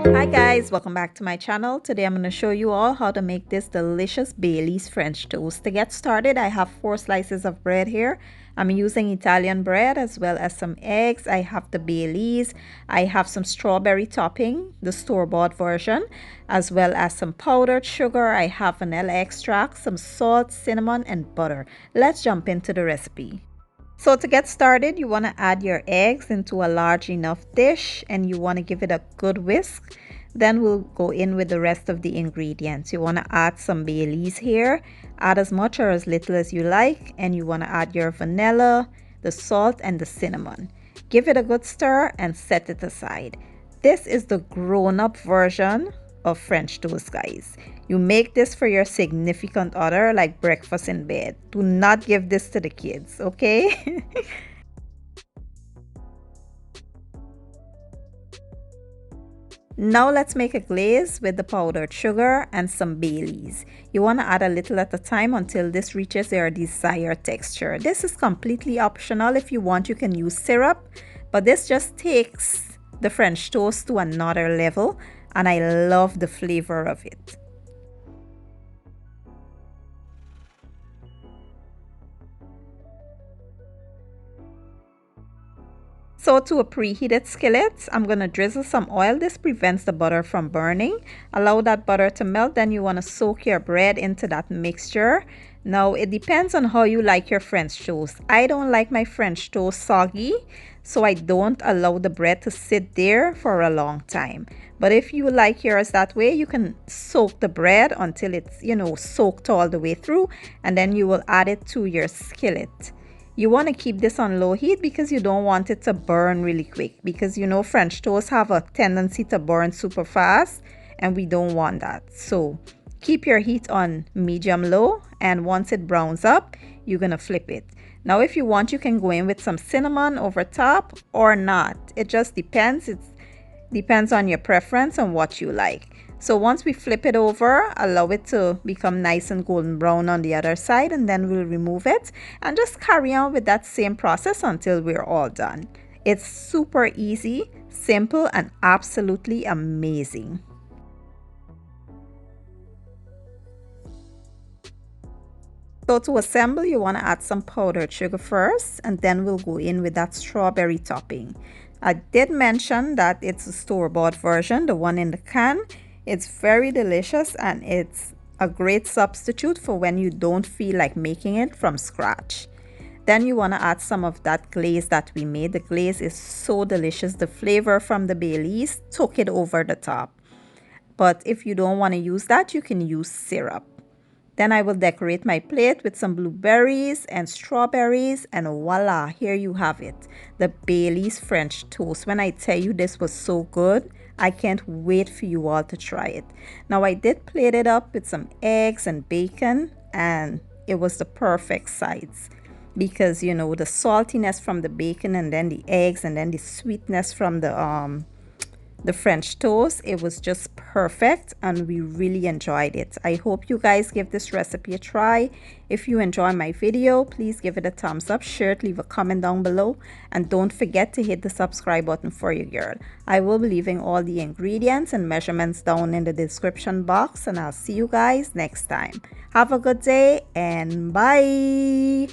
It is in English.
Hi guys, welcome back to my channel. Today I'm going to show you all how to make this delicious Bailey's French toast. To get started, I have 4 slices of bread here. I'm using Italian bread as well as some eggs. I have the Bailey's. I have some strawberry topping, the store-bought version, as well as some powdered sugar. I have vanilla extract, some salt, cinnamon, and butter. Let's jump into the recipe. So to get started, you want to add your eggs into a large enough dish and you want to give it a good whisk. Then we'll go in with the rest of the ingredients. You want to add some Bailey's here. Add as much or as little as you like. And you want to add your vanilla, the salt, and the cinnamon. Give it a good stir and set it aside. This is the grown-up version of French toast, guys. You make this for your significant other like breakfast in bed. Do not give this to the kids, okay? Now let's make a glaze with the powdered sugar and some Bailey's. You want to add a little at a time until this reaches your desired texture. This is completely optional. If you want, you can use syrup, but this just takes the French toast to another level, and I love the flavor of it. So to a preheated skillet, I'm going to drizzle some oil. This prevents the butter from burning. Allow that butter to melt. Then you want to soak your bread into that mixture. Now it depends on how you like your French toast. I don't like my French toast soggy, so I don't allow the bread to sit there for a long time. But if you like yours that way, you can soak the bread until it's, soaked all the way through, and then you will add it to your skillet. You want to keep this on low heat because you don't want it to burn really quick, because French toast have a tendency to burn super fast and we don't want that. So keep your heat on medium low, and once it browns up, you're going to flip it. Now if you want, you can go in with some cinnamon over top or not. It just depends. It depends on your preference and what you like. So once we flip it over, allow it to become nice and golden brown on the other side, and then we'll remove it and just carry on with that same process until we're all done. It's super easy, simple, and absolutely amazing. So to assemble, you want to add some powdered sugar first, and then we'll go in with that strawberry topping. I did mention that it's a store-bought version, the one in the can. It's very delicious and it's a great substitute for when you don't feel like making it from scratch. Then you want to add some of that glaze that we made. The glaze is so delicious. The flavor from the Bailey's took it over the top. But if you don't want to use that, you can use syrup. Then I will decorate my plate with some blueberries and strawberries, and voila, here you have it. The Bailey's French toast. When I tell you this was so good, I can't wait for you all to try it. Now I did plate it up with some eggs and bacon, and it was the perfect size because the saltiness from the bacon and then the eggs and then the sweetness from the French toast, it was just perfect and we really enjoyed it. I hope you guys give this recipe a try. If you enjoy my video, please give it a thumbs up, share it, leave a comment down below, and don't forget to hit the subscribe button for your girl. I will be leaving all the ingredients and measurements down in the description box, and I'll see you guys next time. Have a good day and bye.